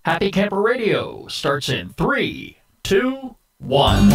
Happy Camper Radio starts in 3, 2, 1.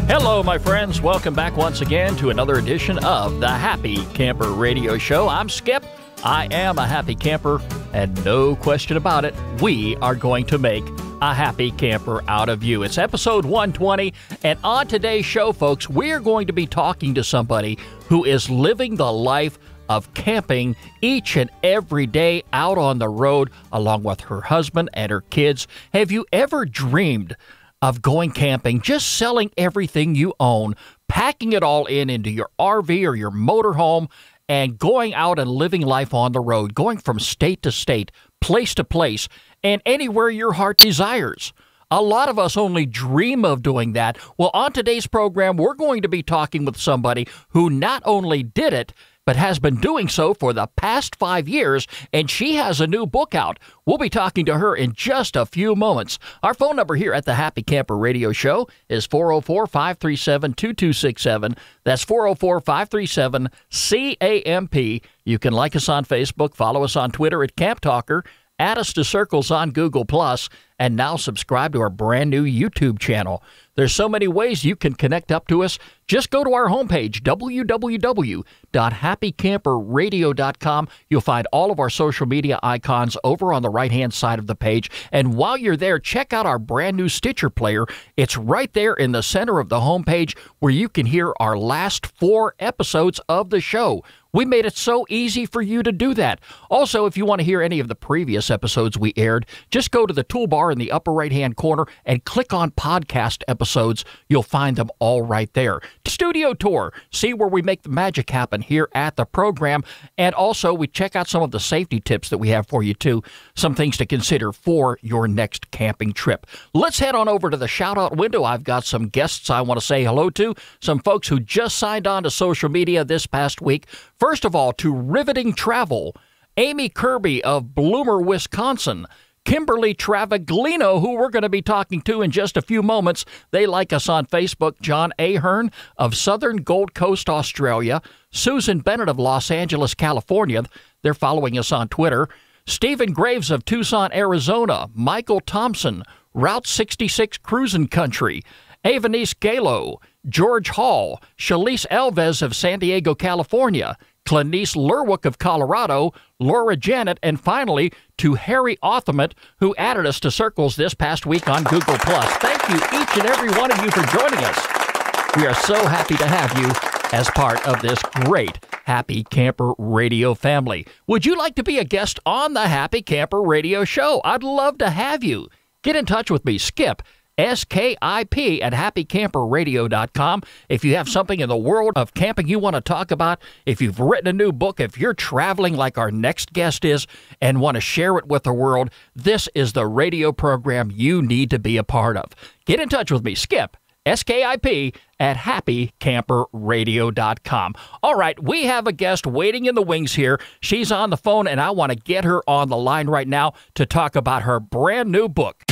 Hello, my friends. Welcome back once again to another edition of the Happy Camper Radio Show. I'm Skip. I am a happy camper, and no question about it, we are going to make a happy camper out of you. It's episode 120, and on today's show, folks, we're going to be talking to somebody who is living the life of camping each and every day out on the road along with her husband and her kids. Have you ever dreamed of going camping, just selling everything you own, packing it all into your RV or your motorhome, and going out and living life on the road, going from state to state, place to place, and anywhere your heart desires? A lot of us only dream of doing that. Well, on today's program, we're going to be talking with somebody who not only did it, but has been doing so for the past 5 years, and she has a new book out. We'll be talking to her in just a few moments. Our phone number here at the Happy Camper Radio Show is 404-537-2267. That's 404-537-CAMP. You can like us on Facebook, follow us on Twitter at Camp Talker, add us to Circles on Google+, and now subscribe to our brand new YouTube channel. There's so many ways you can connect up to us. Just go to our homepage, www.happycamperradio.com. You'll find all of our social media icons over on the right-hand side of the page. And while you're there, check out our brand new Stitcher player. It's right there in the center of the homepage where you can hear our last 4 episodes of the show. We made it so easy for you to do that. Also, if you want to hear any of the previous episodes we aired, just go to the toolbar in the upper right-hand corner and click on podcast episodes. You'll find them all right there. Studio tour. See where we make the magic happen here at the program. And also, we check out some of the safety tips that we have for you, too. Some things to consider for your next camping trip. Let's head on over to the shout-out window. I've got some guests I want to say hello to, some folks who just signed on to social media this past week. First of all, to Riveting Travel, Amy Kirby of Bloomer, Wisconsin, Kimberly Travaglino, who we're going to be talking to in just a few moments. They like us on Facebook. John Ahern of Southern Gold Coast, Australia, Susan Bennett of Los Angeles, California. They're following us on Twitter. Stephen Graves of Tucson, Arizona, Michael Thompson, Route 66 Cruisin' Country, Avanice Galo, George Hall, Shalise Alves of San Diego, California, Clanice Lerwick of Colorado, Laura Janet, and finally to Harry Othamant, who added us to Circles this past week on Google+. Thank you, each and every one of you, for joining us. We are so happy to have you as part of this great Happy Camper Radio family. Would you like to be a guest on the Happy Camper Radio Show? I'd love to have you. Get in touch with me, Skip, SKIP at happycamperradio.com. If you have something in the world of camping you want to talk about, if you've written a new book, if you're traveling like our next guest is and want to share it with the world, this is the radio program you need to be a part of. Get in touch with me, Skip, SKIP at happycamperradio.com. All right, we have a guest waiting in the wings here. She's on the phone, and I want to get her on the line right now to talk about her brand new book.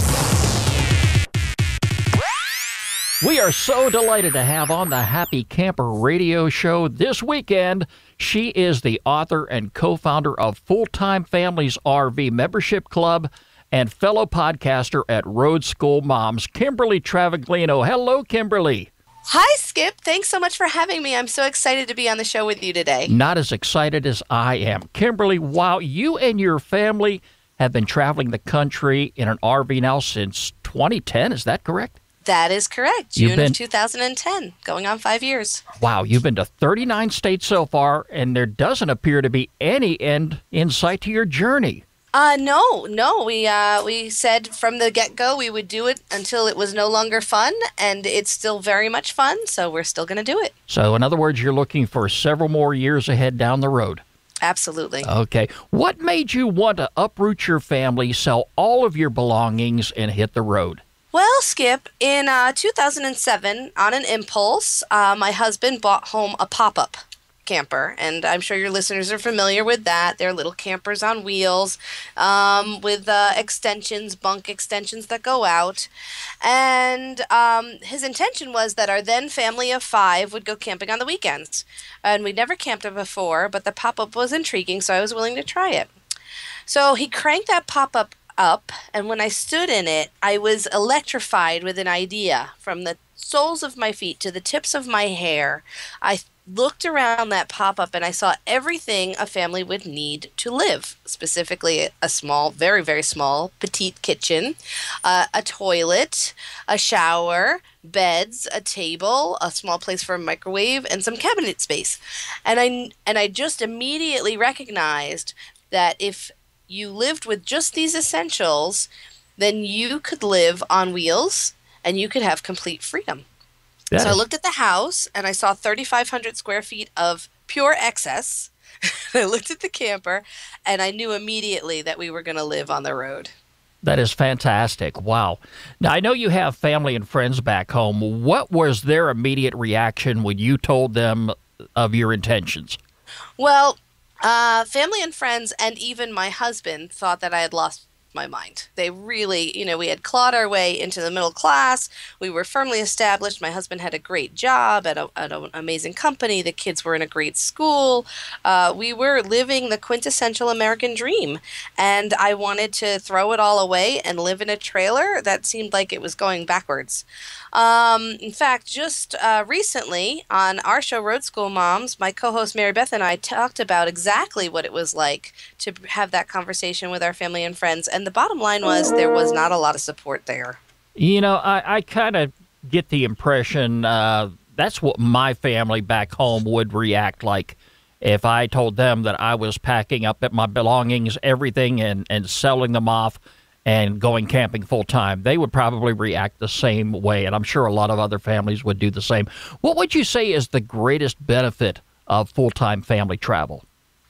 We are so delighted to have on the Happy Camper Radio Show this weekend. She is the author and co-founder of Full-Time Families RV Membership Club and fellow podcaster at Road School Moms, Kimberly Travaglino. Hello, Kimberly. Hi, Skip. Thanks so much for having me. I'm so excited to be on the show with you today. Not as excited as I am. Kimberly, wow, you and your family have been traveling the country in an RV now since 2010. Is that correct? That is correct. June of 2010, going on 5 years. Wow, you've been to 39 states so far, and there doesn't appear to be any end in sight to your journey. No. We said from the get-go we would do it until it was no longer fun, and it's still very much fun, so we're still going to do it. So, in other words, you're looking for several more years ahead down the road. Absolutely. Okay. What made you want to uproot your family, sell all of your belongings, and hit the road? Well, Skip, in 2007, on an impulse, my husband bought home a pop-up. camper, and I'm sure your listeners are familiar with that. They're little campers on wheels, with extensions, bunk extensions that go out. And his intention was that our then family of five would go camping on the weekends. And we'd never camped it before, but the pop-up was intriguing, so I was willing to try it. So he cranked that pop-up up, and when I stood in it, I was electrified with an idea. From the soles of my feet to the tips of my hair, I looked around that pop-up and I saw everything a family would need to live, specifically a small, very, very small, petite kitchen, a toilet, a shower, beds, a table, a small place for a microwave, and some cabinet space. And I just immediately recognized that if you lived with just these essentials, then you could live on wheels and you could have complete freedom. So I looked at the house and I saw 3,500 square feet of pure excess. I looked at the camper and I knew immediately that we were going to live on the road. That is fantastic. Wow. Now, I know you have family and friends back home. What was their immediate reaction when you told them of your intentions? Well, family and friends and even my husband thought that I had lost my mind. They really, we had clawed our way into the middle class. We were firmly established. My husband had a great job at an amazing company. The kids were in a great school. We were living the quintessential American dream. And I wanted to throw it all away and live in a trailer that seemed like it was going backwards. In fact, just recently on our show, Road School Moms, my co-host Mary Beth and I talked about exactly what it was like to have that conversation with our family and friends. And the bottom line was there was not a lot of support there. I kind of get the impression that's what my family back home would react like if I told them that I was packing up my belongings, everything, and selling them off and going camping full time. They would probably react the same way, and I'm sure a lot of other families would do the same. What would you say is the greatest benefit of full-time family travel?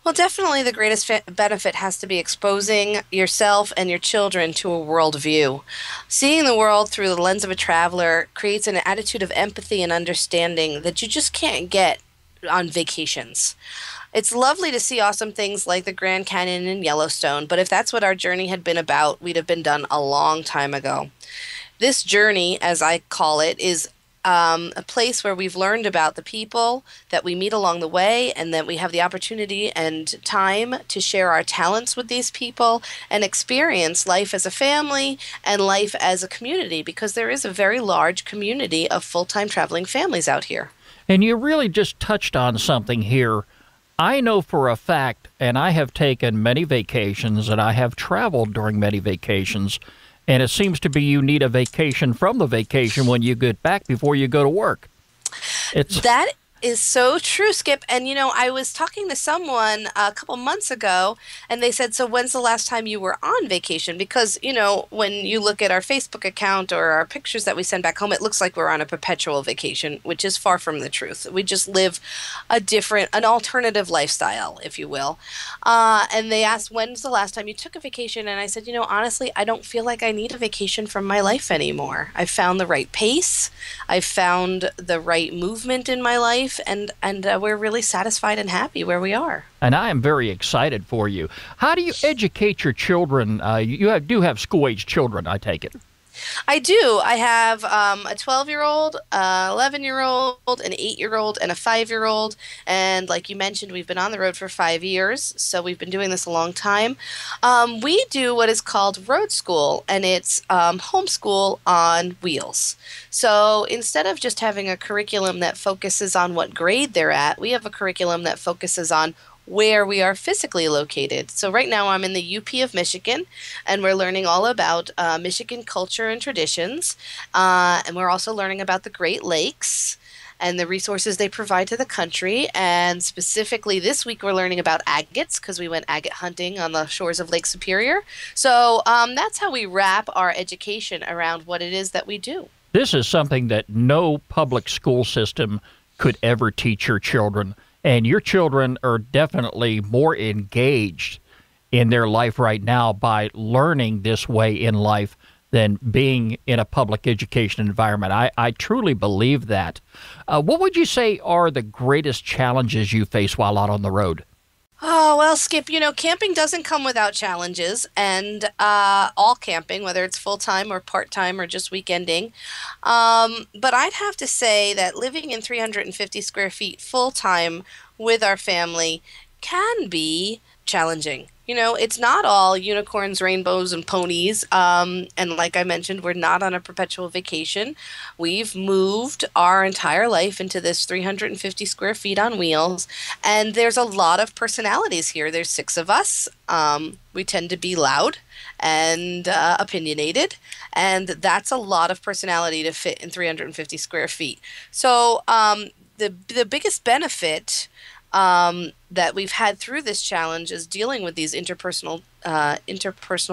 Well, definitely the greatest benefit has to be exposing yourself and your children to a worldview. Seeing the world through the lens of a traveler creates an attitude of empathy and understanding that you just can't get on vacations. It's lovely to see awesome things like the Grand Canyon and Yellowstone, but if that's what our journey had been about, we'd have been done a long time ago. This journey, as I call it, is a place where we've learned about the people that we meet along the way, and that we have the opportunity and time to share our talents with these people and experience life as a family and life as a community, because there is a very large community of full-time traveling families out here. And you really just touched on something here. I know for a fact, and I have taken many vacations, and I have traveled during many vacations, and it seems to be you need a vacation from the vacation when you get back before you go to work. That is so true, Skip. And, I was talking to someone a couple months ago, and they said, so when's the last time you were on vacation? Because, when you look at our Facebook account or our pictures that we send back home, it looks like we're on a perpetual vacation, which is far from the truth. We just live an alternative lifestyle, if you will. And they asked, when's the last time you took a vacation? And I said, honestly, I don't feel like I need a vacation from my life anymore. I've found the right pace. I've found the right movement in my life. And we're really satisfied and happy where we are. And I am very excited for you. How do you educate your children? You do have school-age children, I take it. I do. I have a 12-year-old, 11-year-old, an 8-year-old, and a 5-year-old. And like you mentioned, we've been on the road for 5 years, so we've been doing this a long time. We do what is called road school, and it's homeschool on wheels. So instead of just having a curriculum that focuses on what grade they're at, we have a curriculum that focuses on where we are physically located. So right now I'm in the UP of Michigan, and we're learning all about Michigan culture and traditions. And we're also learning about the Great Lakes and the resources they provide to the country. And specifically this week we're learning about agates, because we went agate hunting on the shores of Lake Superior. So that's how we wrap our education around what it is that we do. This is something that no public school system could ever teach your children. And your children are definitely more engaged in their life right now by learning this way in life than being in a public education environment. I truly believe that. What would you say are the greatest challenges you face while out on the road? Oh, well, Skip, camping doesn't come without challenges, and all camping, whether it's full-time or part-time or just weekending. But I'd have to say that living in 350 square feet full-time with our family can be challenging. It's not all unicorns, rainbows, and ponies. And like I mentioned, we're not on a perpetual vacation. We've moved our entire life into this 350 square feet on wheels, and there's a lot of personalities here. There's six of us. We tend to be loud and opinionated, and that's a lot of personality to fit in 350 square feet. So the biggest benefit that we've had through this challenge is dealing with these interpersonal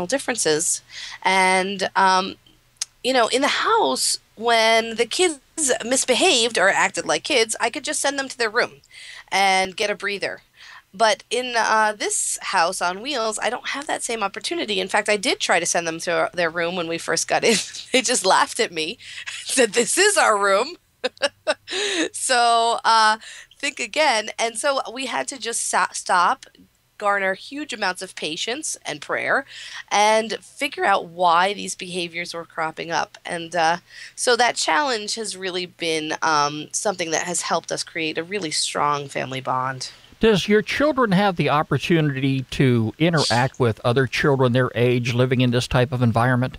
differences. And in the house, when the kids misbehaved or acted like kids, I could just send them to their room and get a breather. But in this house on wheels, I don't have that same opportunity. In fact, I did try to send them to their room when we first got in. They just laughed at me, said, "This is our room." So think again. And so we had to just stop, garner huge amounts of patience and prayer, and figure out why these behaviors were cropping up. And so that challenge has really been something that has helped us create a really strong family bond. Does your children have the opportunity to interact with other children their age living in this type of environment?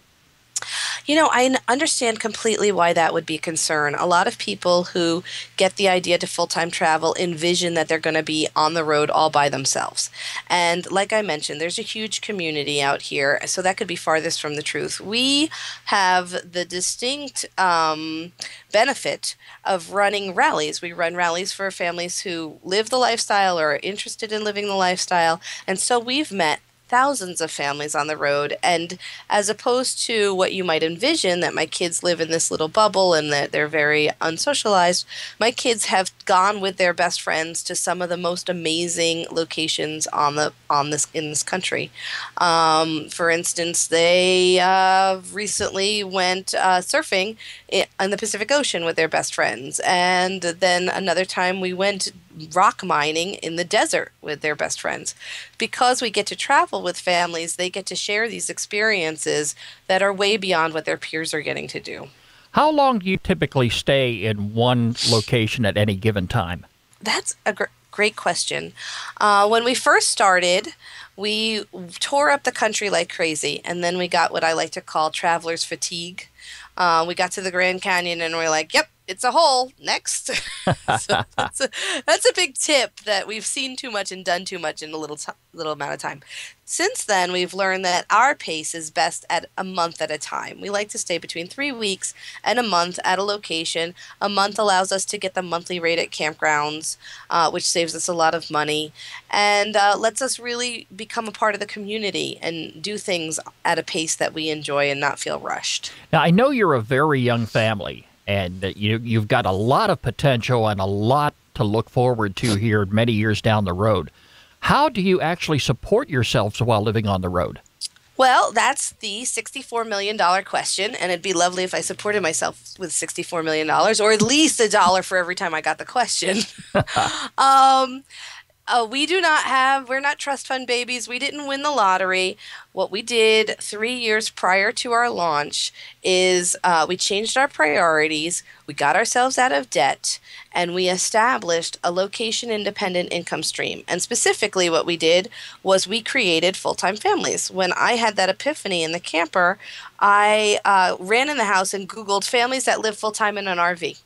I understand completely why that would be a concern. A lot of people who get the idea to full-time travel envision that they're going to be on the road all by themselves. And like I mentioned, there's a huge community out here, so that could be farthest from the truth. We have the distinct benefit of running rallies. We run rallies for families who live the lifestyle or are interested in living the lifestyle. And so we've met thousands of families on the road, and as opposed to what you might envision, that my kids live in this little bubble and that they're very unsocialized, my kids have gone with their best friends to some of the most amazing locations in this country. For instance, they recently went surfing in the Pacific Ocean with their best friends, and then another time we went rock mining in the desert with their best friends. Because we get to travel with families, they get to share these experiences that are way beyond what their peers are getting to do. How long do you typically stay in one location at any given time? That's a great question. When we first started, we tore up the country like crazy, and then we got what I like to call traveler's fatigue. We got to the Grand Canyon and we're like, yep, it's a hole. Next. So that's a big tip, that we've seen too much and done too much in a little amount of time. Since then, we've learned that our pace is best at a month at a time. We like to stay between 3 weeks and a month at a location. A month allows us to get the monthly rate at campgrounds, which saves us a lot of money, and lets us really become a part of the community and do things at a pace that we enjoy and not feel rushed. Now, I know you're a very young family, and that you've got a lot of potential and a lot to look forward to here many years down the road. How do you actually support yourselves while living on the road? Well, that's the $64 million question, and it'd be lovely if I supported myself with $64 million, or at least $1 for every time I got the question. We're not trust fund babies. We didn't win the lottery. What we did 3 years prior to our launch is we changed our priorities, we got ourselves out of debt, and we established a location-independent income stream. And specifically what we did was we created full-time families. When I had that epiphany in the camper, I ran in the house and Googled families that live full-time in an RV.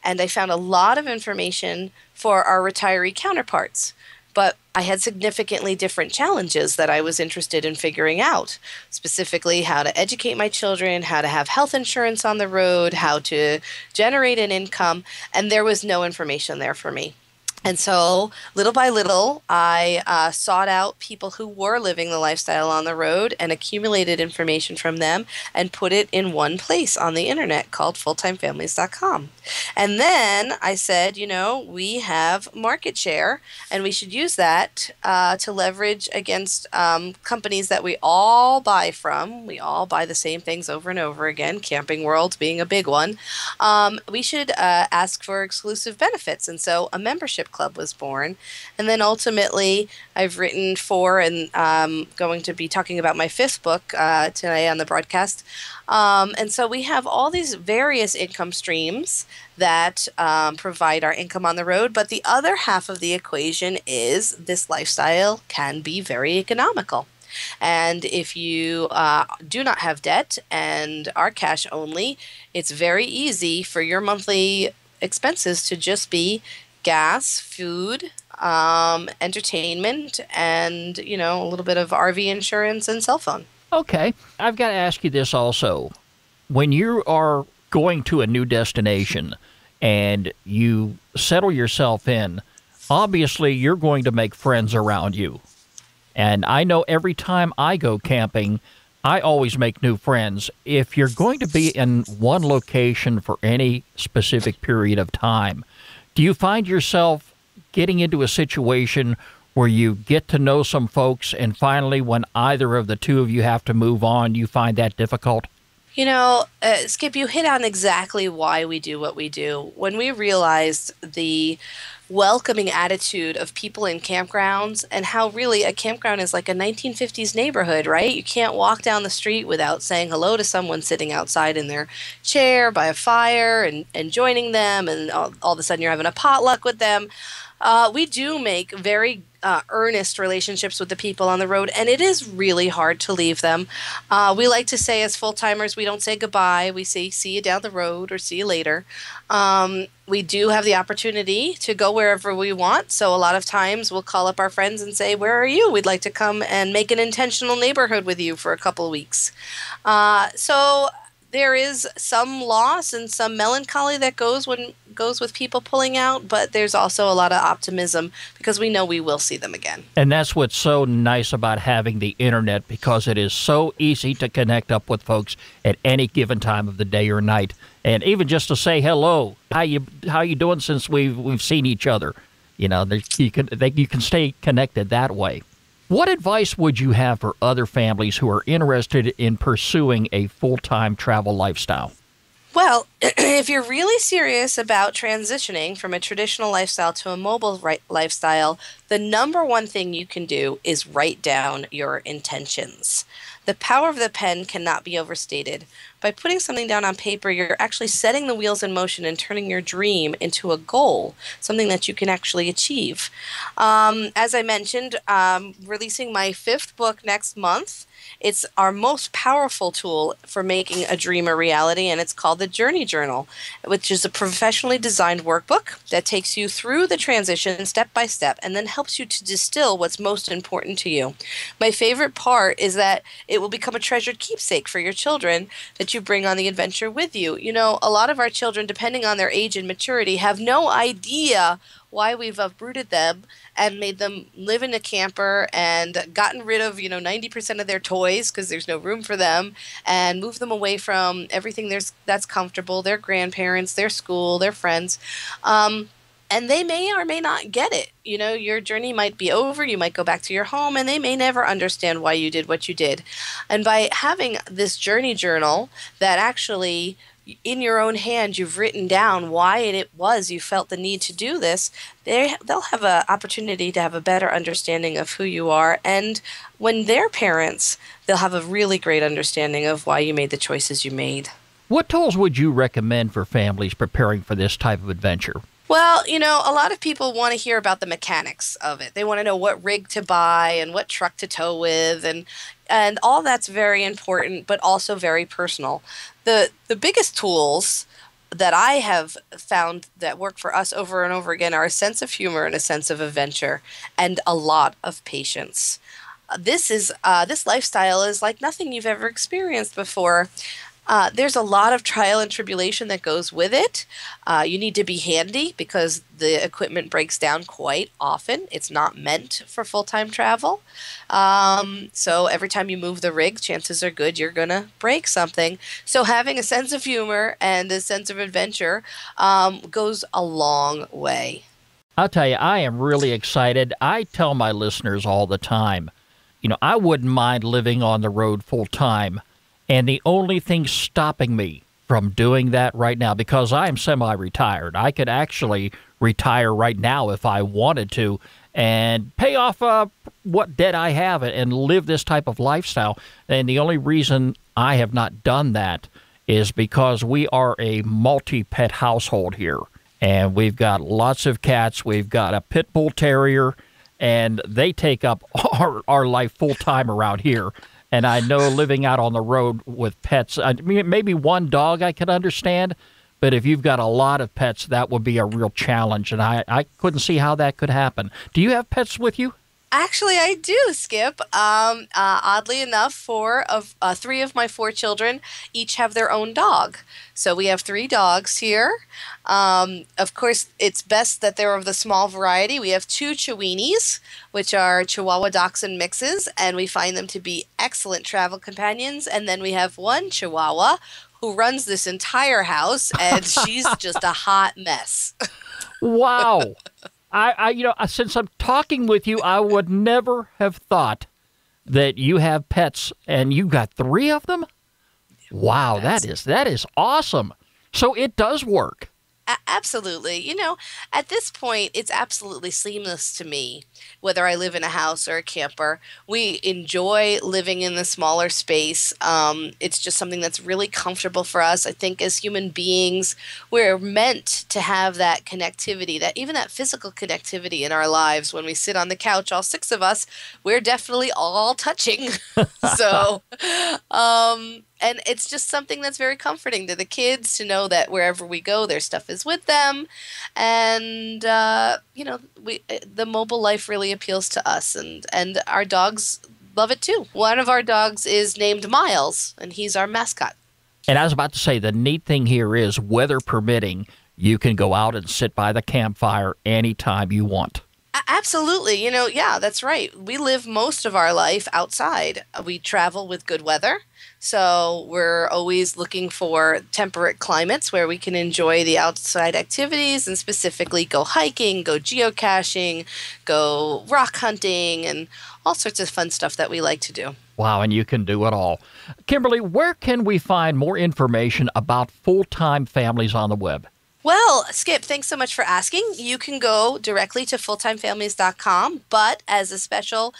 And I found a lot of information for our retiree counterparts. But I had significantly different challenges that I was interested in figuring out, specifically how to educate my children, how to have health insurance on the road, how to generate an income, and there was no information there for me. And so, little by little, I sought out people who were living the lifestyle on the road and accumulated information from them and put it in one place on the internet called fulltimefamilies.com. And then I said, we have market share and we should use that to leverage against companies that we all buy from. We all buy the same things over and over again, Camping World being a big one. We should ask for exclusive benefits. And so a membership club was born. And then ultimately, I've written for and going to be talking about my fifth book today on the broadcast. And so we have all these various income streams that provide our income on the road. But the other half of the equation is this lifestyle can be very economical. And if you do not have debt and are cash only, it's very easy for your monthly expenses to just be gas, food, entertainment, and, a little bit of RV insurance and cell phone. Okay. I've got to ask you this also. When you are going to a new destination and you settle yourself in, obviously you're going to make friends around you. And I know every time I go camping, I always make new friends. If you're going to be in one location for any specific period of time, do you find yourself getting into a situation where you get to know some folks and finally when either of the two of you have to move on, you find that difficult? Skip, you hit on exactly why we do what we do. When we realized the welcoming attitude of people in campgrounds and how really a campground is like a 1950s neighborhood, right? You can't walk down the street without saying hello to someone sitting outside in their chair by a fire and joining them, and all of a sudden you're having a potluck with them. We do make very earnest relationships with the people on the road, and it is really hard to leave them. We like to say as full-timers, we don't say goodbye. We say see you down the road or see you later. We do have the opportunity to go wherever we want. So a lot of times we'll call up our friends and say, where are you? We'd like to come and make an intentional neighborhood with you for a couple of weeks. So there is some loss and some melancholy that goes with people pulling out, but there's also a lot of optimism because we know we will see them again. And that's what's so nice about having the internet, because it is so easy to connect up with folks at any given time of the day or night, and even just to say hello, how you doing since we've seen each other. You can stay connected that way. What advice would you have for other families who are interested in pursuing a full-time travel lifestyle? Well, if you're really serious about transitioning from a traditional lifestyle to a mobile lifestyle, the number one thing you can do is write down your intentions. The power of the pen cannot be overstated. By putting something down on paper, you're actually setting the wheels in motion and turning your dream into a goal, something that you can actually achieve. As I mentioned, releasing my fifth book next month. It's our most powerful tool for making a dream a reality, and it's called the Journey Journal, which is a professionally designed workbook that takes you through the transition step by step and then helps you to distill what's most important to you. My favorite part is that it will become a treasured keepsake for your children that you bring on the adventure with you. A lot of our children, depending on their age and maturity, have no idea why we've uprooted them and made them live in a camper and gotten rid of 90% of their toys because there's no room for them, and move them away from everything that's comfortable, their grandparents, their school, their friends. And they may or may not get it. Your journey might be over. You might go back to your home, and they may never understand why you did what you did. And by having this journey journal that actually in your own hand you've written down why it was you felt the need to do this, they'll have an opportunity to have a better understanding of who you are. And when they're parents, they'll have a really great understanding of why you made the choices you made. What tools would you recommend for families preparing for this type of adventure? Well, a lot of people want to hear about the mechanics of it. They want to know what rig to buy and what truck to tow with, and all that's very important, but also very personal. The biggest tools that I have found that work for us over and over again are a sense of humor and a sense of adventure and a lot of patience. This lifestyle is like nothing you've ever experienced before. There's a lot of trial and tribulation that goes with it. You need to be handy because the equipment breaks down quite often. It's not meant for full-time travel. So every time you move the rig, chances are good you're going to break something. So having a sense of humor and a sense of adventure goes a long way. I'll tell you, I am really excited. I tell my listeners all the time, I wouldn't mind living on the road full time. And the only thing stopping me from doing that right now, because I am semi-retired, I could actually retire right now if I wanted to and pay off what debt I have and live this type of lifestyle. And the only reason I have not done that is because we are a multi-pet household here. And we've got lots of cats. We've got a pit bull terrier, and they take up our life full-time around here. And I know living out on the road with pets, I mean, maybe one dog I could understand, but if you've got a lot of pets, that would be a real challenge, and I couldn't see how that could happen. Do you have pets with you? Actually, I do, Skip. Oddly enough, three of my four children each have their own dog. So we have 3 dogs here. Of course, it's best that they're of the small variety. We have 2 Chiweenies, which are Chihuahua Dachshund mixes, and we find them to be excellent travel companions. And then we have 1 Chihuahua who runs this entire house, and she's just a hot mess. Wow. Since I'm talking with you, I would never have thought that you have pets, and you got 3 of them? Wow, that is awesome. So it does work. Absolutely. At this point, it's absolutely seamless to me, whether I live in a house or a camper. We enjoy living in the smaller space. It's just something that's really comfortable for us. I think as human beings, we're meant to have that connectivity, that physical connectivity in our lives. When we sit on the couch, all 6 of us, we're definitely all touching. So, and it's just something that's very comforting to the kids to know that wherever we go, their stuff is with them. And, the mobile life really appeals to us, and our dogs love it too. One of our dogs is named Miles, and he's our mascot. And I was about to say, the neat thing here is, weather permitting, you can go out and sit by the campfire anytime you want. Absolutely. Yeah, that's right. We live most of our life outside. We travel with good weather. So we're always looking for temperate climates where we can enjoy the outside activities and specifically go hiking, go geocaching, go rock hunting, and all sorts of fun stuff that we like to do. Wow, and you can do it all. Kimberly, where can we find more information about full-time families on the web? Well, Skip, thanks so much for asking. You can go directly to fulltimefamilies.com, but as a special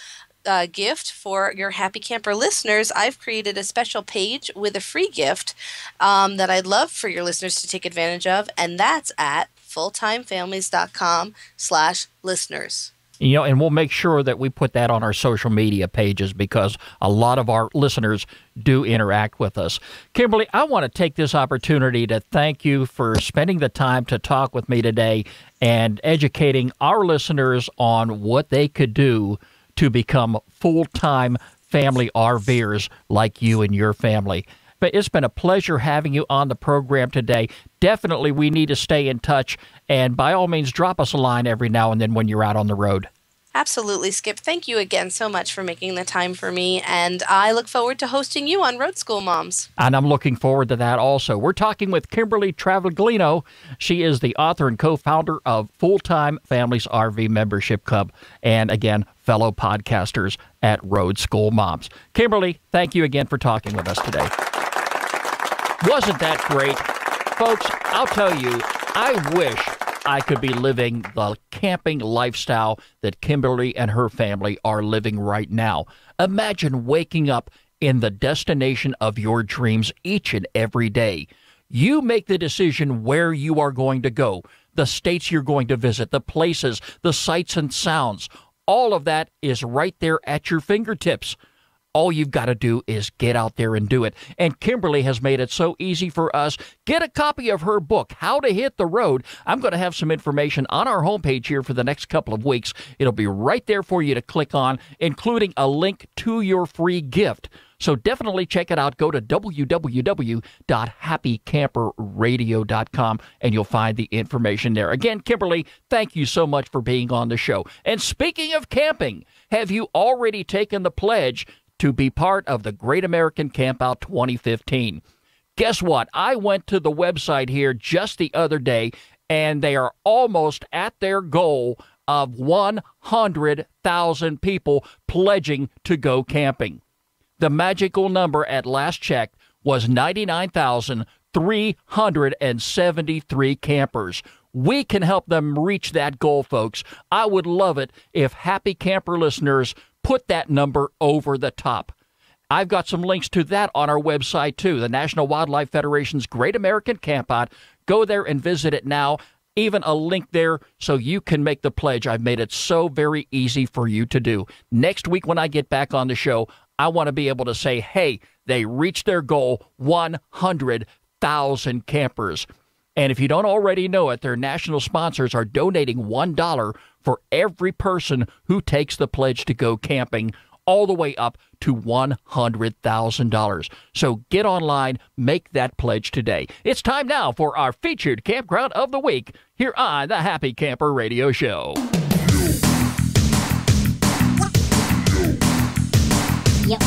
gift for your Happy Camper listeners, I've created a special page with a free gift that I'd love for your listeners to take advantage of, and that's at fulltimefamilies.com/listeners. And we'll make sure that we put that on our social media pages because a lot of our listeners do interact with us. Kimberly, I want to take this opportunity to thank you for spending the time to talk with me today and educating our listeners on what they could do to become full-time family RVers like you and your family. But it's been a pleasure having you on the program today. Definitely we need to stay in touch, and by all means, drop us a line every now and then when you're out on the road. Absolutely, Skip. Thank you again so much for making the time for me, and I look forward to hosting you on Road School Moms. And I'm looking forward to that also. We're talking with Kimberly Travaglino. She is the author and co-founder of Full-Time Families RV Membership Club, and again, fellow podcasters at Road School Moms. Kimberly, thank you again for talking with us today. Wasn't that great? Folks, I'll tell you, I wish I could be living the camping lifestyle that Kimberly and her family are living right now. Imagine waking up in the destination of your dreams each and every day. You make the decision where you are going to go, the states you're going to visit, the places, the sights and sounds. All of that is right there at your fingertips. All you've got to do is get out there and do it. And Kimberly has made it so easy for us. Get a copy of her book, How to Hit the Road. I'm going to have some information on our homepage here for the next couple of weeks. It'll be right there for you to click on, including a link to your free gift. So definitely check it out. Go to www.happycamperradio.com and you'll find the information there. Again, Kimberly, thank you so much for being on the show. And speaking of camping, have you already taken the pledge to be part of the Great American Campout 2015? Guess what? I went to the website here just the other day, and they are almost at their goal of 100,000 people pledging to go camping. The magical number at last check was 99,373 campers. We can help them reach that goal, folks. I would love it if Happy Camper listeners put that number over the top. I've got some links to that on our website, too, the National Wildlife Federation's Great American Campout. Go there and visit it now. Even a link there so you can make the pledge. I've made it so very easy for you to do. Next week when I get back on the show, I want to be able to say, hey, they reached their goal, 100,000 campers. And if you don't already know it, their national sponsors are donating $1 for every person who takes the pledge to go camping, all the way up to $100,000. So get online, make that pledge today. It's time now for our featured campground of the week here on the Happy Camper Radio Show. Yep.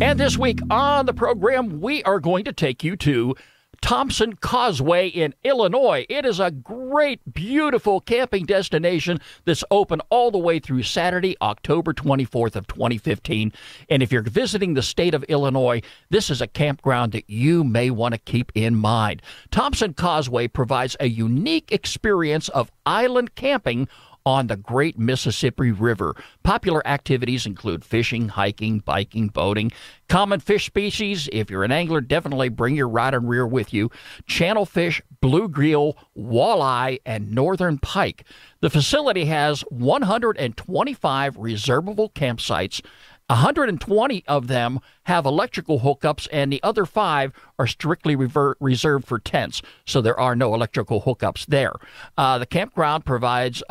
And this week on the program, we are going to take you to Thompson Causeway in Illinois. It is a great, beautiful camping destination that's open all the way through Saturday, October 24th of 2015. And if you're visiting the state of Illinois, this is a campground that you may want to keep in mind. Thompson Causeway provides a unique experience of island camping on the Great Mississippi River. Popular activities include fishing, hiking, biking, boating. Common fish species, if you're an angler, definitely bring your rod and reel with you. Channel fish, bluegill, walleye, and northern pike. The facility has 125 reservable campsites. 120 of them have electrical hookups, and the other 5 are strictly reserved for tents, so there are no electrical hookups there. The campground provides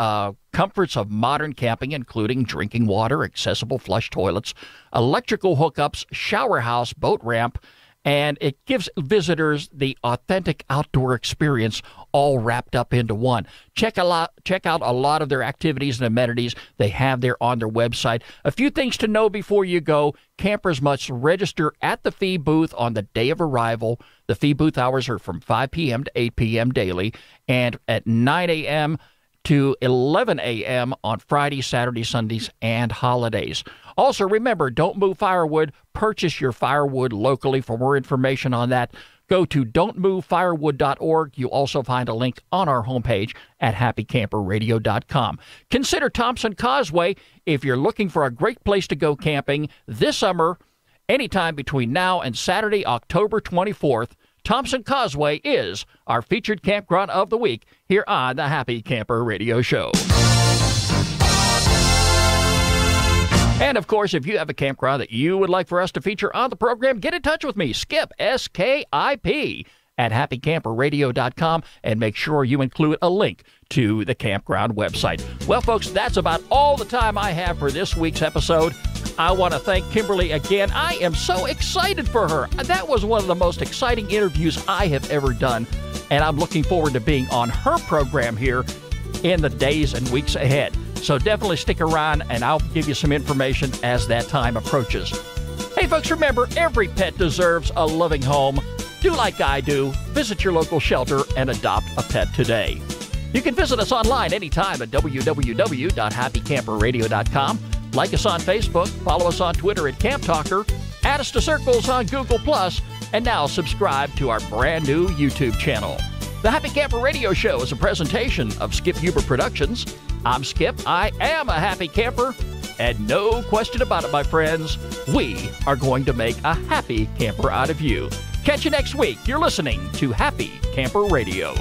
comforts of modern camping, including drinking water, accessible flush toilets, electrical hookups, shower house, boat ramp, and it gives visitors the authentic outdoor experience all wrapped up into one. Check out a lot of their activities and amenities they have there on their website. A few things to know before you go. Campers must register at the fee booth on the day of arrival. The fee booth hours are from 5 p.m. to 8 p.m. daily, and at 9 a.m. to 11 a.m. on Fridays, Saturdays, Sundays, and holidays. Also, remember, don't move firewood. Purchase your firewood locally. For more information on that, go to don'tmovefirewood.org. You'll also find a link on our homepage at happycamperradio.com. Consider Thompson Causeway if you're looking for a great place to go camping this summer, anytime between now and Saturday, October 24th. Thompson Causeway is our featured campground of the week here on the Happy Camper Radio Show. And, of course, if you have a campground that you would like for us to feature on the program, get in touch with me, Skip, S-K-I-P, at happycamperradio.com, and make sure you include a link to the campground website. Well, folks, that's about all the time I have for this week's episode. I want to thank Kimberly again. I am so excited for her. That was one of the most exciting interviews I have ever done, and I'm looking forward to being on her program here in the days and weeks ahead. So definitely stick around, and I'll give you some information as that time approaches. Hey, folks, remember, every pet deserves a loving home. Do like I do. Visit your local shelter and adopt a pet today. You can visit us online anytime at www.happycamperradio.com. Like us on Facebook, follow us on Twitter at Camp Talker, add us to Circles on Google+, and now subscribe to our brand new YouTube channel. The Happy Camper Radio Show is a presentation of Skip Huber Productions. I'm Skip. I am a happy camper, and no question about it, my friends, we are going to make a happy camper out of you. Catch you next week. You're listening to Happy Camper Radio.